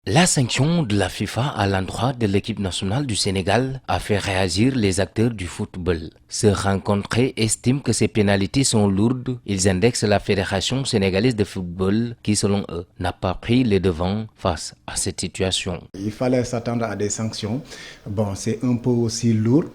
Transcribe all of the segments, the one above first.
La sanction de la FIFA à l'endroit de l'équipe nationale du Sénégal a fait réagir les acteurs du football. Ceux rencontrés estiment que ces pénalités sont lourdes. Ils indexent la Fédération sénégalaise de football qui, selon eux, n'a pas pris les devants face à cette situation. Il fallait s'attendre à des sanctions. Bon, c'est un peu aussi lourd.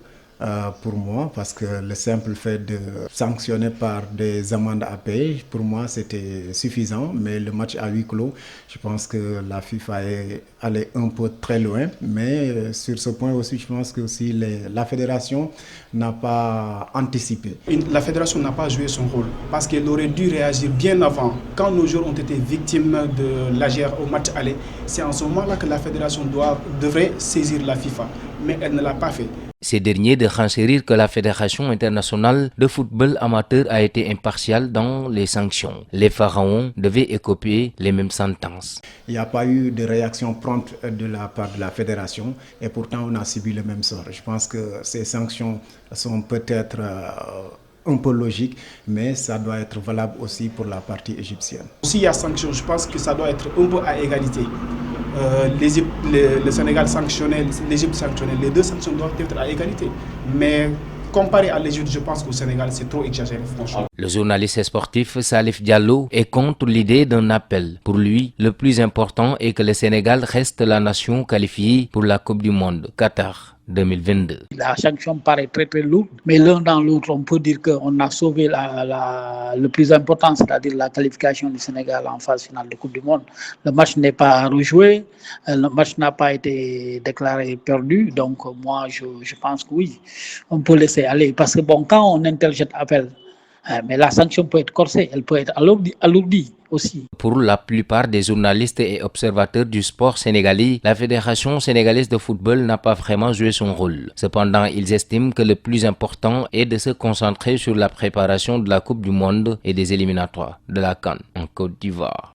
Pour moi, parce que le simple fait de sanctionner par des amendes à payer, pour moi c'était suffisant, mais le match à huis clos, je pense que la FIFA est allée un peu très loin, mais sur ce point aussi, je pense que aussi la fédération n'a pas anticipé. La fédération n'a pas joué son rôle, parce qu'elle aurait dû réagir bien avant. Quand nos joueurs ont été victimes de l'AGR au match aller, c'est en ce moment-là que la fédération devrait saisir la FIFA, mais elle ne l'a pas fait. Ces derniers de renchérir que la Fédération internationale de football amateur a été impartiale dans les sanctions. Les pharaons devaient écoper les mêmes sentences. Il n'y a pas eu de réaction prompte de la part de la Fédération et pourtant on a subi le même sort. Je pense que ces sanctions sont peut-être un peu logiques, mais ça doit être valable aussi pour la partie égyptienne. S'il y a sanction, je pense que ça doit être un peu à égalité. Le Sénégal sanctionnait, l'Égypte sanctionnait, les deux sanctions doivent être à égalité. Mais comparé à l'Égypte, je pense qu'au Sénégal, c'est trop exagéré, franchement. Le journaliste sportif Salif Diallo est contre l'idée d'un appel. Pour lui, le plus important est que le Sénégal reste la nation qualifiée pour la Coupe du Monde Qatar 2022. La sanction paraît très lourde, mais l'un dans l'autre, on peut dire qu'on a sauvé le plus important, c'est-à-dire la qualification du Sénégal en phase finale de Coupe du Monde. Le match n'est pas rejoué, le match n'a pas été déclaré perdu, donc moi je pense que oui, on peut laisser aller. Parce que bon, quand on interjette appel, mais la sanction peut être corsée, elle peut être alourdie aussi. Pour la plupart des journalistes et observateurs du sport sénégalais, la Fédération sénégalaise de football n'a pas vraiment joué son rôle. Cependant, ils estiment que le plus important est de se concentrer sur la préparation de la Coupe du Monde et des éliminatoires de la CAN en Côte d'Ivoire.